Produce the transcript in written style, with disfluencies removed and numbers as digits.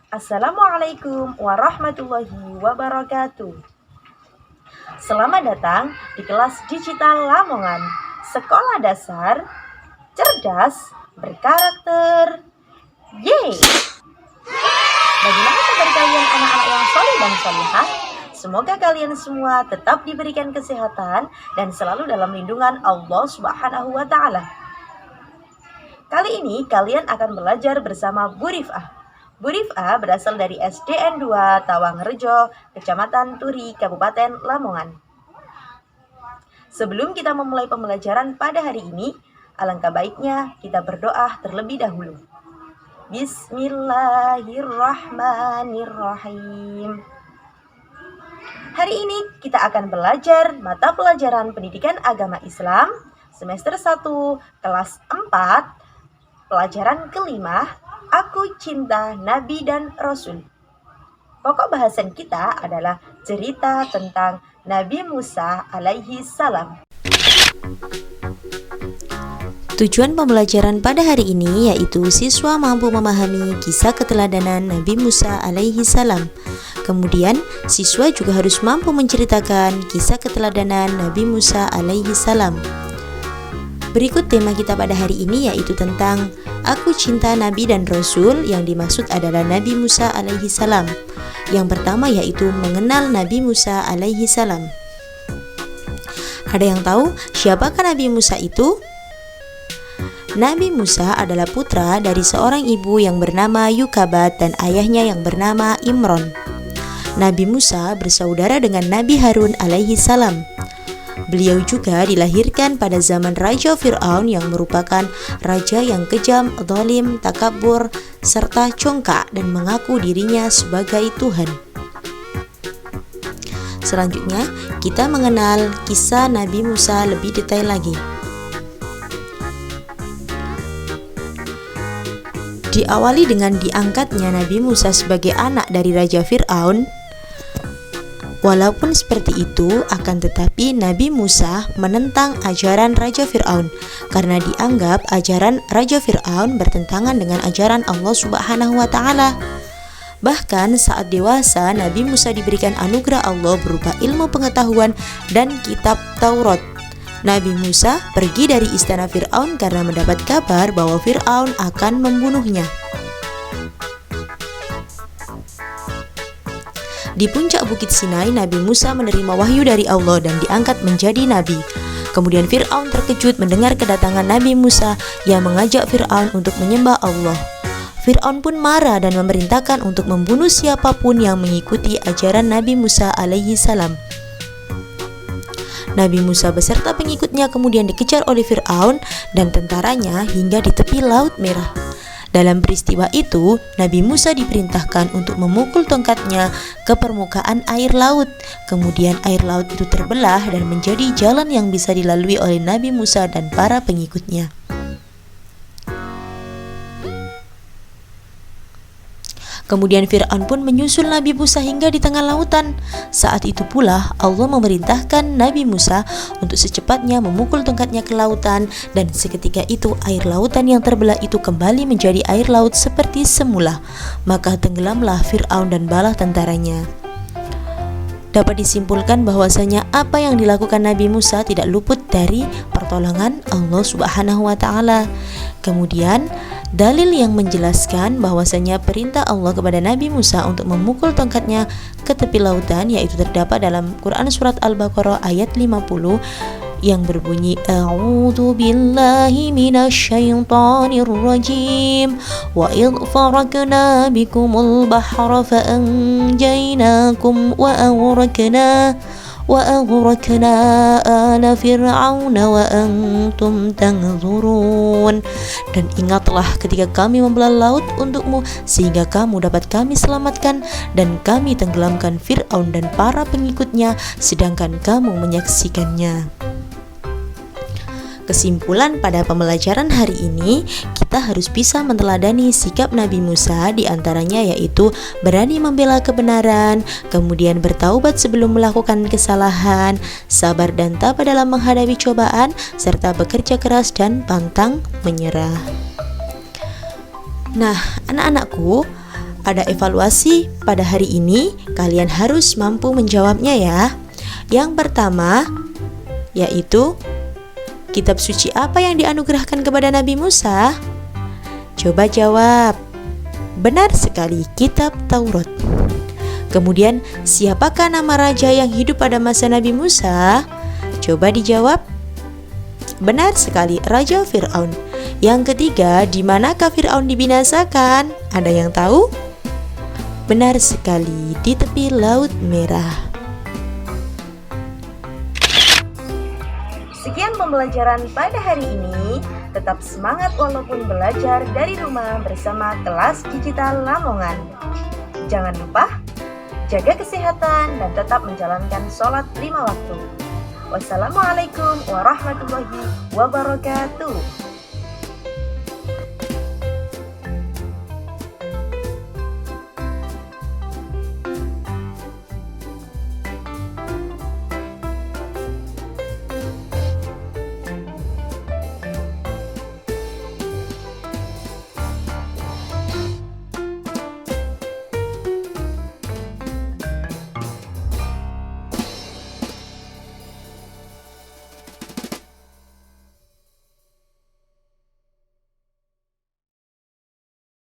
Assalamualaikum warahmatullahi wabarakatuh. Selamat datang di kelas digital Lamongan, sekolah dasar, cerdas, berkarakter. Yeay! Bagaimana kabar kalian anak-anak yang soleh dan solehah? Semoga kalian semua tetap diberikan kesehatan dan selalu dalam lindungan Allah Subhanahu wa Ta'ala. Kali ini kalian akan belajar bersama Bu Rif'ah. Bu Rif'ah berasal dari SDN 2 Tawangrejo, Kecamatan Turi, Kabupaten Lamongan. Sebelum kita memulai pembelajaran pada hari ini, alangkah baiknya kita berdoa terlebih dahulu. Bismillahirrahmanirrahim. Hari ini kita akan belajar mata pelajaran Pendidikan Agama Islam semester 1 kelas 4, pelajaran kelima, Aku Cinta Nabi dan Rasul. Pokok bahasan kita adalah cerita tentang Nabi Musa alaihi salam. Tujuan pembelajaran pada hari ini yaitu siswa mampu memahami kisah keteladanan Nabi Musa alaihi salam. Kemudian, siswa juga harus mampu menceritakan kisah keteladanan Nabi Musa alaihi salam. Berikut tema kita pada hari ini yaitu tentang Aku Cinta Nabi dan Rasul, yang dimaksud adalah Nabi Musa alaihi salam. Yang pertama yaitu mengenal Nabi Musa alaihi salam. Ada yang tahu siapakah Nabi Musa itu? Nabi Musa adalah putra dari seorang ibu yang bernama Yukabat dan ayahnya yang bernama Imron. Nabi Musa bersaudara dengan Nabi Harun alaihi salam. Beliau juga dilahirkan pada zaman Raja Fir'aun yang merupakan raja yang kejam, zalim, takabur, serta congkak dan mengaku dirinya sebagai Tuhan. Selanjutnya, kita mengenal kisah Nabi Musa lebih detail lagi. Diawali dengan diangkatnya Nabi Musa sebagai anak dari Raja Fir'aun. Walaupun seperti itu, akan tetapi Nabi Musa menentang ajaran Raja Fir'aun karena dianggap ajaran Raja Fir'aun bertentangan dengan ajaran Allah Subhanahu wa Ta'ala. Bahkan saat dewasa, Nabi Musa diberikan anugerah Allah berupa ilmu pengetahuan dan kitab Taurat. Nabi Musa pergi dari istana Fir'aun karena mendapat kabar bahwa Fir'aun akan membunuhnya. Di puncak Bukit Sinai, Nabi Musa menerima wahyu dari Allah dan diangkat menjadi nabi. Kemudian Fir'aun terkejut mendengar kedatangan Nabi Musa yang mengajak Fir'aun untuk menyembah Allah. Fir'aun pun marah dan memerintahkan untuk membunuh siapapun yang mengikuti ajaran Nabi Musa alaihi salam. Nabi Musa beserta pengikutnya kemudian dikejar oleh Fir'aun dan tentaranya hingga di tepi Laut Merah. Dalam peristiwa itu, Nabi Musa diperintahkan untuk memukul tongkatnya ke permukaan air laut. Kemudian air laut itu terbelah dan menjadi jalan yang bisa dilalui oleh Nabi Musa dan para pengikutnya. Kemudian Fir'aun pun menyusul Nabi Musa hingga di tengah lautan. Saat itu pula Allah memerintahkan Nabi Musa untuk secepatnya memukul tongkatnya ke lautan, dan seketika itu air lautan yang terbelah itu kembali menjadi air laut seperti semula. Maka tenggelamlah Fir'aun dan bala tentaranya. Dapat disimpulkan bahwasanya apa yang dilakukan Nabi Musa tidak luput dari pertolongan Allah Subhanahu wa Ta'ala. Kemudian dalil yang menjelaskan bahwasanya perintah Allah kepada Nabi Musa untuk memukul tongkatnya ke tepi lautan yaitu terdapat dalam Quran surat Al-Baqarah ayat 50 yang berbunyi A'udzu billahi minasyaitonir rajim wa idh farakna bikumul bahra fa anjaynakum wa aghraqna ala fir'auna wa antum tanzurun. Dan ingatlah ketika kami membelah laut untukmu sehingga kamu dapat kami selamatkan, dan kami tenggelamkan Fir'aun dan para pengikutnya sedangkan kamu menyaksikannya. Kesimpulan pada pembelajaran hari ini, kita harus bisa meneladani sikap Nabi Musa, diantaranya yaitu berani membela kebenaran, kemudian bertaubat sebelum melakukan kesalahan, sabar dan tabah dalam menghadapi cobaan, serta bekerja keras dan pantang menyerah. Nah, anak-anakku, ada evaluasi pada hari ini, kalian harus mampu menjawabnya ya. Yang pertama, yaitu kitab suci apa yang dianugerahkan kepada Nabi Musa? Coba jawab. Benar sekali, kitab Taurat. Kemudian, siapakah nama raja yang hidup pada masa Nabi Musa? Coba dijawab. Benar sekali, Raja Fir'aun. Yang ketiga, di manakah Fir'aun dibinasakan? Ada yang tahu? Benar sekali, di tepi Laut Merah. Sekian pembelajaran pada hari ini. Tetap semangat walaupun belajar dari rumah bersama kelas digital Lamongan. Jangan lupa jaga kesehatan dan tetap menjalankan sholat 5 waktu. Wassalamualaikum warahmatullahi wabarakatuh.